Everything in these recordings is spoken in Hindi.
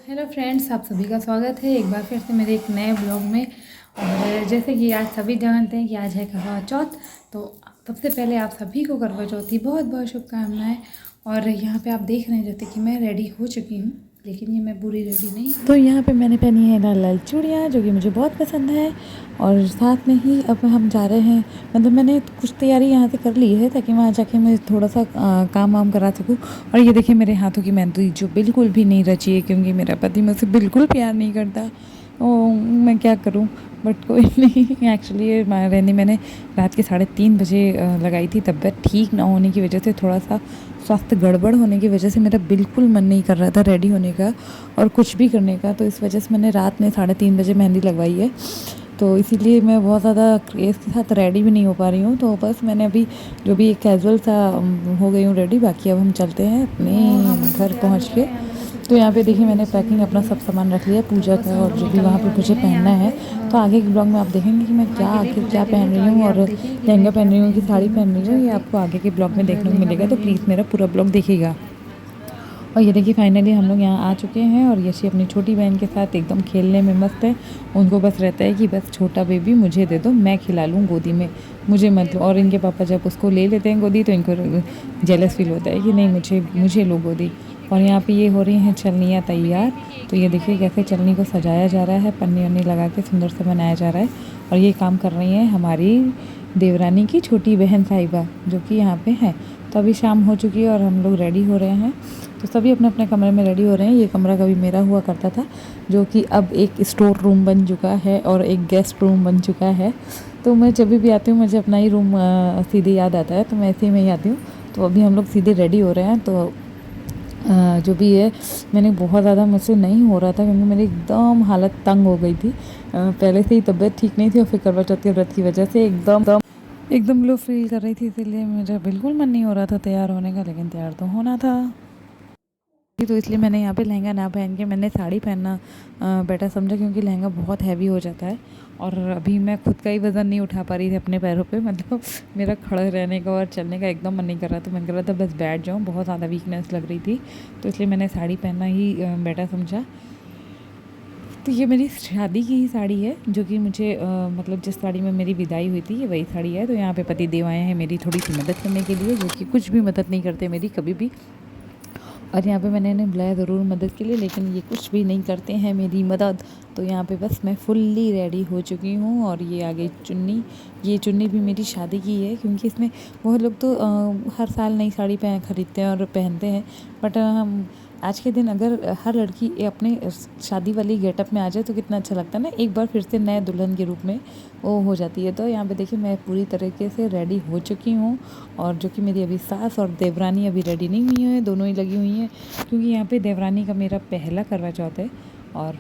हेलो फ्रेंड्स, आप सभी का स्वागत है एक बार फिर से मेरे एक नए ब्लॉग में। और जैसे कि आज सभी जानते हैं कि आज है करवा चौथ, तो सबसे पहले आप सभी को करवा चौथ की बहुत बहुत शुभकामनाएं। और यहाँ पे आप देख रहे हैं जैसे कि मैं रेडी हो चुकी हूँ, लेकिन ये मैं पूरी रेडी नहीं। तो यहाँ पे मैंने पहनी है लाल लाल चूड़ियाँ, जो कि मुझे बहुत पसंद है। और साथ में ही अब हम जा रहे हैं, मतलब मैंने कुछ तैयारी यहाँ से कर ली है ताकि वहाँ जाके मैं थोड़ा सा काम वाम करा सकूँ। और ये देखिए मेरे हाथों की मेहंदी जो बिल्कुल भी नहीं रची है, क्योंकि मेरा पति मुझसे बिल्कुल प्यार नहीं करता। ओ मैं क्या करूँ, बट कोई नहीं। एक्चुअली ये मेहंदी मैंने रात के 3:30 बजे लगाई थी। तबीयत ठीक ना होने की वजह से, थोड़ा सा स्वास्थ्य गड़बड़ होने की वजह से मेरा बिल्कुल मन नहीं कर रहा था रेडी होने का और कुछ भी करने का। तो इस वजह से मैंने रात में 3:30 बजे मेहंदी लगवाई है। तो इसीलिए मैं बहुत ज़्यादा क्रेज़ के साथ रेडी भी नहीं हो पा रही हूँ। तो बस मैंने अभी जो भी एक कैजुअल सा हो गई हूँ रेडी। बाकी अब हम चलते हैं अपने घर पहुँच के। तो यहाँ पे देखिए मैंने पैकिंग अपना सब सामान रख लिया पूजा का, और जो भी वहाँ पे मुझे पहनना है। तो आगे के ब्लॉग में आप देखेंगे कि मैं क्या पहन रही हूँ, और लहंगा पहन रही हूँ कि साड़ी पहन रही हूँ, ये आपको आगे के ब्लॉग में देखने को मिलेगा। तो प्लीज़ मेरा पूरा ब्लॉग देखिएगा। और ये देखिए फाइनली हम लोग यहाँ आ चुके हैं, और यशी अपनी छोटी बहन के साथ एकदम खेलने में मस्त है। उनको बस रहता है कि बस छोटा बेबी मुझे दे दो, मैं खिला लूँ गोदी में, मुझे मत लो। और इनके पापा जब उसको ले लेते हैं गोदी तो इनको जेलस फील होता है कि नहीं मुझे लो गोदी। और यहाँ पे ये हो रही हैं चलनियाँ तैयार। तो ये देखिए कैसे चलनी को सजाया जा रहा है, पन्नी वन्नी लगा के सुंदर से बनाया जा रहा है। और ये काम कर रही हैं हमारी देवरानी की छोटी बहन साहिबा, जो कि यहाँ पे है। तो अभी शाम हो चुकी है और हम लोग रेडी हो रहे हैं। तो सभी अपने अपने कमरे में रेडी हो रहे हैं। ये कमरा कभी मेरा हुआ करता था, जो कि अब एक स्टोर रूम बन चुका है और एक गेस्ट रूम बन चुका है। तो मैं जब भी आती हूँ मुझे अपना ही रूम सीधे याद आता है, तो मैं ऐसे ही मैं ही आती हूँ। तो अभी हम लोग सीधे रेडी हो रहे हैं। तो जो भी है, मैंने बहुत ज़्यादा मुझसे नहीं हो रहा था क्योंकि मेरी एकदम हालत तंग हो गई थी। पहले से ही तबीयत ठीक नहीं थी और फिर करवा चौथ के व्रत की वजह से एकदम लो फील कर रही थी। इसीलिए मेरा बिल्कुल मन नहीं हो रहा था तैयार होने का, लेकिन तैयार तो होना था। तो इसलिए मैंने यहाँ पे लहंगा ना पहन के मैंने साड़ी पहनना बेटर समझा, क्योंकि लहंगा बहुत हैवी हो जाता है। और अभी मैं खुद का ही वज़न नहीं उठा पा रही थी अपने पैरों पे, मतलब मेरा खड़े रहने का और चलने का एकदम मन नहीं कर रहा था। मन कर रहा था बस बैठ जाऊँ, बहुत ज़्यादा वीकनेस लग रही थी। तो इसलिए मैंने साड़ी पहनना ही बेटर समझा। तो ये मेरी शादी की ही साड़ी है, जो कि मुझे मतलब जिस साड़ी में मेरी विदाई हुई थी ये वही साड़ी है। तो यहाँ पे पति देव आए हैं मेरी थोड़ी सी मदद करने के लिए, जो कि कुछ भी मदद नहीं करते मेरी कभी भी। और यहाँ पे मैंने इन्हें बुलाया ज़रूर मदद के लिए, लेकिन ये कुछ भी नहीं करते हैं मेरी मदद। तो यहाँ पे बस मैं फुल्ली रेडी हो चुकी हूँ। और ये आ गई चुन्नी। ये चुन्नी भी मेरी शादी की है, क्योंकि इसमें बहुत लोग तो हर साल नई साड़ी खरीदते हैं और पहनते हैं। बट हम आज के दिन अगर हर लड़की अपने शादी वाली गेटअप में आ जाए तो कितना अच्छा लगता है ना, एक बार फिर से नए दुल्हन के रूप में वो हो जाती है। तो यहाँ पे देखिए मैं पूरी तरीके से रेडी हो चुकी हूँ, और जो कि मेरी अभी सास और देवरानी अभी रेडी नहीं हुई हैं, दोनों ही लगी हुई हैं। क्योंकि यहाँ पे देवरानी का मेरा पहला करवा चौथ है, और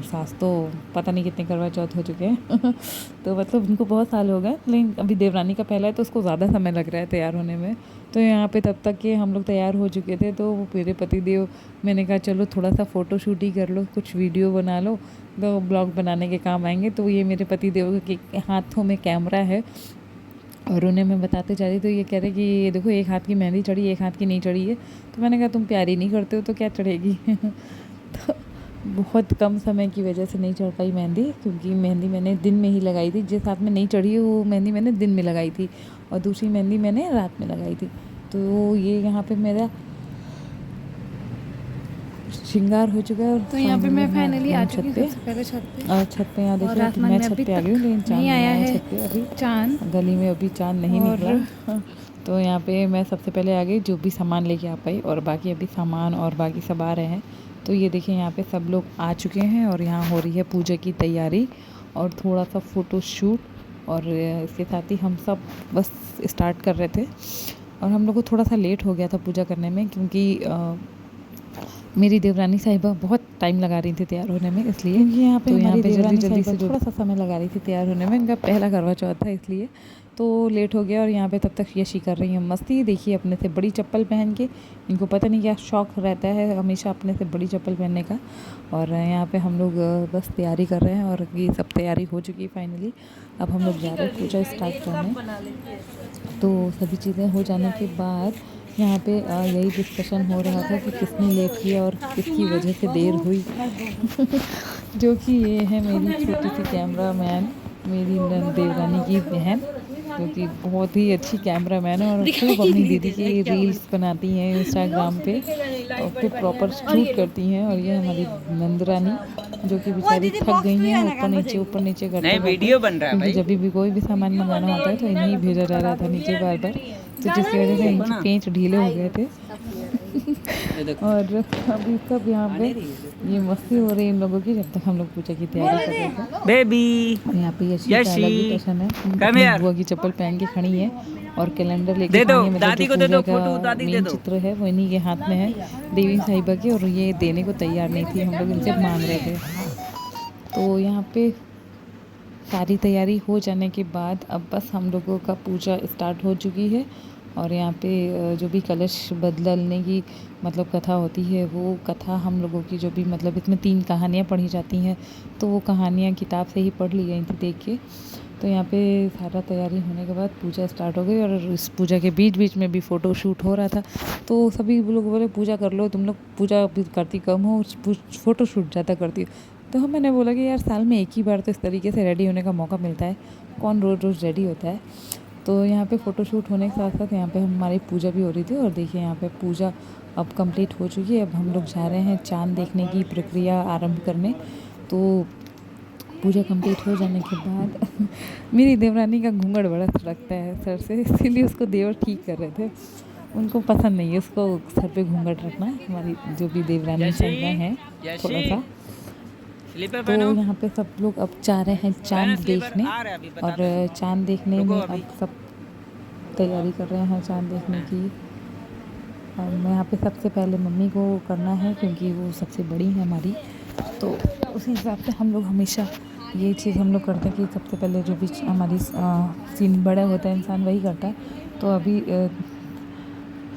सास तो पता नहीं कितने करवा चौथ हो चुके हैं तो मतलब उनको बहुत साल हो गए, लेकिन अभी देवरानी का पहला है तो उसको ज़्यादा समय लग रहा है तैयार होने में। तो यहाँ पे तब तक के हम लोग तैयार हो चुके थे। तो वो मेरे पति देव, मैंने कहा चलो थोड़ा सा फ़ोटो शूट ही कर लो, कुछ वीडियो बना लो, तो ब्लॉग बनाने के काम आएंगे। तो ये मेरे पति देव के हाथों में कैमरा है, और उन्हें मैं बताते जा रही, तो ये कह रहे कि ये देखो एक हाथ की मेहंदी चढ़ी, एक हाथ की नहीं चढ़ी है। तो मैंने कहा तुम प्यारी नहीं करते हो तो क्या चढ़ेगी तो बहुत कम समय की वजह से नहीं चढ़ पाई मेहंदी, क्योंकि मेहंदी मैंने दिन में ही लगाई थी। जिस हाथ में नहीं चढ़ी वो मेहंदी मैंने दिन में लगाई थी, और दूसरी मेहंदी मैंने रात में लगाई थी। तो ये यहाँ पे मेरा श्रृंगार हो चुका है। और तो यहाँ पे मैं फाइनली आ चुकी छत हूँ पे। सबसे पहले छत पे। और छत पे यहाँ देखिए आसमान मैं में छत अभी पे आ तक गई हूँ, लेकिन चाँद नहीं आया है है छत पे अभी, चांद। गली में अभी चाँद नहीं और निकला। तो यहाँ पे मैं सबसे पहले आ गई, जो भी सामान लेके आ पाई, और बाकी अभी सामान और बाकी सब आ रहे हैं। तो ये देखिए यहाँ पे सब लोग आ चुके हैं, और यहाँ हो रही है पूजा की तैयारी और थोड़ा सा फ़ोटो शूट। और इसके साथ ही हम सब बस स्टार्ट कर रहे थे, और हम लोग को थोड़ा सा लेट हो गया था पूजा करने में, क्योंकि मेरी देवरानी साहिबा बहुत टाइम लगा रही थी तैयार होने में, इसलिए यहाँ पे हमारी देवरानी जल्दी से थोड़ा सा समय लगा रही थी तैयार होने में। इनका पहला करवा चौथ था इसलिए तो लेट हो गया। और यहाँ पे तब तक यशी कर रही है मस्ती। देखिए अपने से बड़ी चप्पल पहन के, इनको पता नहीं क्या शौक रहता है हमेशा अपने से बड़ी चप्पल पहनने का। और यहाँ पे हम लोग बस तैयारी कर रहे हैं और ये सब तैयारी हो चुकी है फाइनली। अब हम लोग जा रहे हैं पूजा स्टार्ट करने। तो सभी चीज़ें हो जाने के बाद यहाँ पे यही डिस्कशन हो रहा था कि किसने लेट किया और किसकी वजह से देर हुई। जो कि ये है मेरी छोटी सी कैमरा मैन, मेरी देवरानी की बहन, जो कि बहुत ही अच्छी कैमरा मैन है और खूब अपनी दीदी की रील्स बनाती हैं इंस्टाग्राम पे और फिर प्रॉपर शूट करती हैं। और ये हमारी नंदरानी जो कि बेचारी थक गई हैं ऊपर नीचे करते वीडियो बन रहा है क्योंकि जब भी कोई भी सामान मंगाना होता है तो इन्हें भेजा जा रहा था नीचे बार बार, तो जिसकी वजह से इनके पेंच ढीले हो गए थे। और अभी सब यहाँ पे ये मस्ती हो रही है इन लोगों की जब तक हम लोग पूजा की तैयारी कर रहे थे। बेबी यहाँ पे यशी का अलग ही टशन है, बुआ की चप्पल पहन के खड़ी है और कैलेंडर लेके खड़ी है। दादी को दे दो फोटो, दादी मेन चित्र है वो इन्हीं के हाथ में है, देवी साहिबा के, और ये देने को तैयार नहीं थी, हम लोग इनसे मांग रहे थे। तो यहाँ पे सारी तैयारी हो जाने के बाद अब बस हम लोगों का पूजा स्टार्ट हो चुकी है। और यहाँ पे जो भी कलश बदलने की मतलब कथा होती है, वो कथा हम लोगों की जो भी मतलब इसमें 3 कहानियाँ पढ़ी जाती हैं, तो वो कहानियाँ किताब से ही पढ़ ली गई थी देख के। तो यहाँ पे सारा तैयारी होने के बाद पूजा स्टार्ट हो गई और इस पूजा के बीच बीच में भी फ़ोटो शूट हो रहा था। तो सभी लोग बोले पूजा कर लो, तुम लोग पूजा करती कम हो, फ़ोटो शूट ज़्यादा करती हो। तो मैंने बोला कि यार साल में एक ही बार तो इस तरीके से रेडी होने का मौका मिलता है, कौन रोज़ रोज़ रेडी होता है। तो यहाँ पे फ़ोटोशूट होने के साथ साथ यहाँ पे हमारी पूजा भी हो रही थी। और देखिए यहाँ पे पूजा अब कंप्लीट हो चुकी है। अब हम लोग जा रहे हैं चाँद देखने की प्रक्रिया आरंभ करने। तो पूजा कंप्लीट हो जाने के बाद मेरी देवरानी का घूंघट बड़ा सरकता है सर से, इसीलिए उसको देवर ठीक कर रहे थे। उनको पसंद नहीं है उसको सर पे घूंघट रखना, हमारी जो भी देवरानी संज्ञा है थोड़ा सा। तो यहाँ पे सब लोग अब जा रहे हैं चांद देखने, और चांद देखने में अब सब तैयारी कर रहे हैं चांद देखने की। और यहाँ पे सबसे पहले मम्मी को करना है क्योंकि वो सबसे बड़ी है हमारी, तो उसी हिसाब से हम लोग हमेशा ये चीज़ हम लोग करते हैं कि सबसे पहले जो भी हमारी सीन बड़ा होता है इंसान वही करता है। तो अभी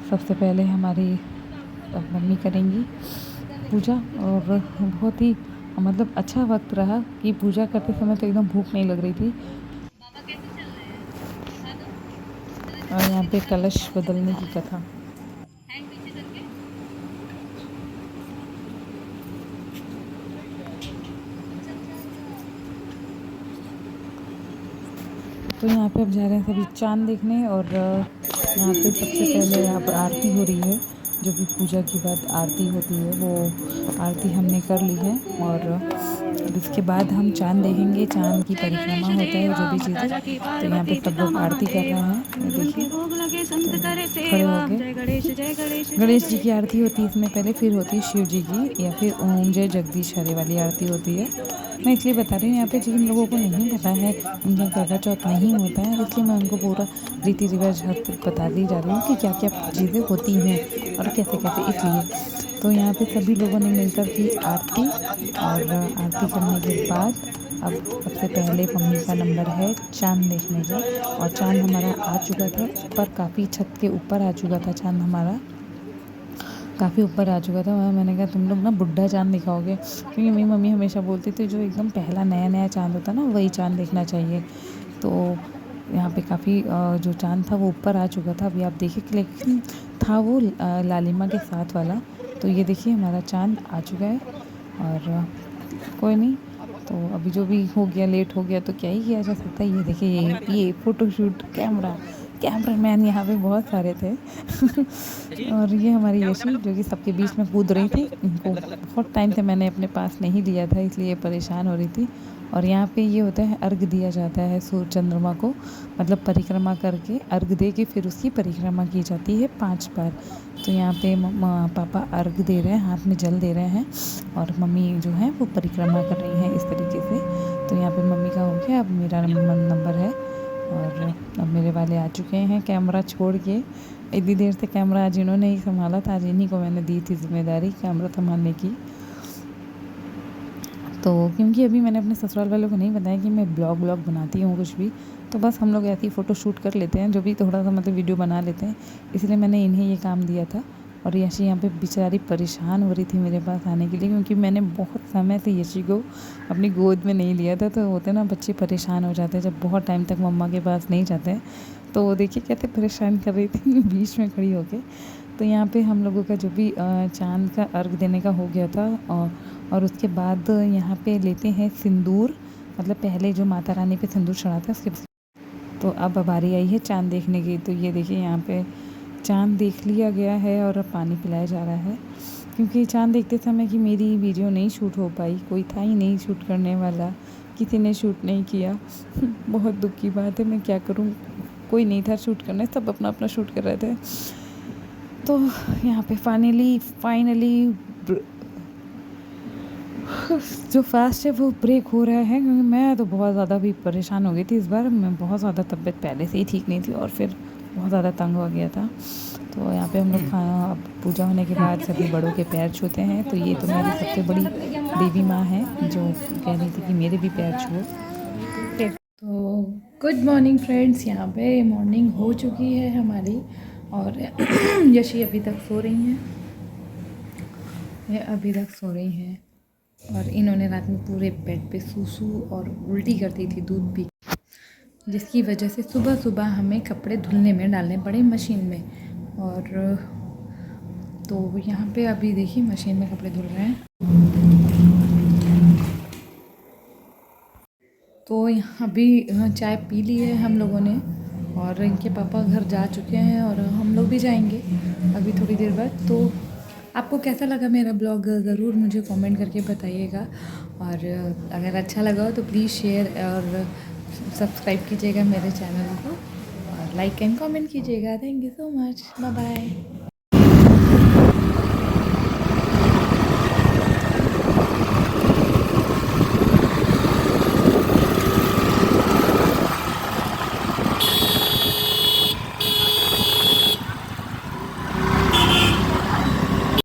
सबसे पहले हमारी मम्मी करेंगी पूजा। और बहुत ही मतलब अच्छा वक्त रहा कि पूजा करते समय तो एकदम भूख नहीं लग रही थी। और यहाँ पे कलश बदलने की कथा। तो यहाँ पे अब जा रहे हैं सभी चांद देखने। और यहाँ पे सबसे पहले यहाँ पर आरती हो रही है, जो भी पूजा के बाद आरती होती है वो आरती हमने कर ली है। और अब इसके बाद हम चांद देखेंगे, चांद की परिक्रमा होता है जो भी चीज़ें। तो यहाँ पे सब लोग आरती कर रहे हैं, ये देखिए तो खड़े हो गए। गणेश जी की आरती होती है इसमें पहले, फिर होती है शिव जी की, या फिर ओम जय जगदीश हरे वाली आरती होती है। मैं इसलिए बता रही हूँ यहाँ पे जिन लोगों को नहीं पता है, उनका करवा चौथ नहीं होता है, इसलिए मैं उनको पूरा रीति रिवाज बता दी जा रही हूँ कि क्या क्या चीज़ें होती हैं और कैसे कैसे, इसलिए। तो यहाँ पे सभी लोगों ने मिलकर की आरती। और आरती करने के बाद अब सबसे पहले मम्मी का नंबर है चांद देखने का। और चांद हमारा आ चुका था ऊपर, काफ़ी छत के ऊपर आ चुका था चांद हमारा, काफ़ी ऊपर आ चुका था। मैंने कहा तुम लोग ना बुढ़ा चांद दिखाओगे, क्योंकि मेरी मम्मी हमेशा बोलती थी जो एकदम पहला नया नया चांद होता ना वही चांद देखना चाहिए। तो यहाँ पे काफ़ी जो चांद था वो ऊपर आ चुका था, अभी आप देखिए, लेकिन था वो लालिमा के साथ वाला। तो ये देखिए हमारा चांद आ चुका है। और कोई नहीं, तो अभी जो भी हो गया, लेट हो गया तो क्या ही किया जा सकता है। ये देखिए ये फ़ोटोशूट कैमरामैन यहाँ पे बहुत सारे थे। और ये हमारी यशी जो कि सबके बीच में कूद रही थी, इनको बहुत टाइम से मैंने अपने पास नहीं लिया था इसलिए परेशान हो रही थी। और यहाँ पे ये होता है अर्घ दिया जाता है सूर्य चंद्रमा को, मतलब परिक्रमा करके अर्घ दे के फिर उसकी परिक्रमा की जाती है 5 बार। तो यहाँ पे पापा अर्घ दे रहे हैं, हाथ में जल दे रहे हैं, और मम्मी जो है वो परिक्रमा कर रही हैं इस तरीके से। तो यहाँ पे मम्मी का हो गया, अब मेरा नंबर है। और अब मेरे वाले आ चुके हैं कैमरा छोड़ के, इतनी देर से कैमरा आज इन्होंने ही संभाला था, आज इन्हीं को मैंने दी थी जिम्मेदारी कैमरा संभालने की। तो क्योंकि अभी मैंने अपने ससुराल वालों को नहीं बताया कि मैं ब्लॉग बनाती हूँ कुछ भी, तो बस हम लोग ऐसे ही फ़ोटो शूट कर लेते हैं, जो भी थोड़ा सा मतलब वीडियो बना लेते हैं, इसलिए मैंने इन्हें ये काम दिया था। और यशी यहाँ पे बेचारी परेशान हो रही थी मेरे पास आने के लिए, क्योंकि मैंने बहुत समय से यशी को अपनी गोद में नहीं लिया था। तो होते ना बच्चे परेशान हो जाते हैं जब बहुत टाइम तक मम्मा के पास नहीं जाते हैं। तो वो देखिए कैसे परेशान कर रही थी बीच में खड़ी होके। तो यहाँ पे हम लोगों का जो भी चाँद का अर्घ देने का हो गया था, और उसके बाद यहाँ पे लेते हैं सिंदूर, मतलब पहले जो माता रानी पे सिंदूर चढ़ा था उसके। तो अब बारी आई है चाँद देखने की। तो ये देखिए यहाँ पे चाँद देख लिया गया है और अब पानी पिलाया जा रहा है, क्योंकि चाँद देखते समय कि मेरी वीडियो नहीं शूट हो पाई, कोई था ही नहीं शूट करने वाला, किसी ने शूट नहीं किया। बहुत दुख की बात है, मैं क्या करूँ, कोई नहीं था शूट करने, सब अपना अपना शूट कर रहे थे। तो यहाँ पे फाइनली जो फास्ट है वो ब्रेक हो रहा है, क्योंकि मैं तो बहुत ज़्यादा भी परेशान हो गई थी इस बार। मैं बहुत ज़्यादा तबीयत पहले से ही ठीक नहीं थी और फिर बहुत ज़्यादा तंग हो गया था। तो यहाँ पे हम लोग खाना पूजा होने के बाद सभी बड़ों के पैर छूते हैं। तो ये तो मेरी सबसे बड़ी देवी माँ है जो कह रही थी कि मेरे भी पैर छुओ। तो गुड मॉर्निंग फ्रेंड्स, यहाँ पे मॉर्निंग हो चुकी है हमारी और यशी अभी तक सो रही हैं, ये अभी तक सो रही हैं। और इन्होंने रात में पूरे बेड पे सूसू और उल्टी कर दी थी दूध पी, जिसकी वजह से सुबह सुबह हमें कपड़े धुलने में डालने पड़े मशीन में। और तो यहाँ पे अभी देखिए मशीन में कपड़े धुल रहे हैं। तो यहाँ अभी चाय पी ली है हम लोगों ने और इनके पापा घर जा चुके हैं और हम लोग भी जाएंगे अभी थोड़ी देर बाद। तो आपको कैसा लगा मेरा ब्लॉग ज़रूर मुझे कमेंट करके बताइएगा, और अगर अच्छा लगा हो तो प्लीज़ शेयर और सब्सक्राइब कीजिएगा मेरे चैनल को और लाइक एंड कमेंट कीजिएगा। Thank you so much, bye bye.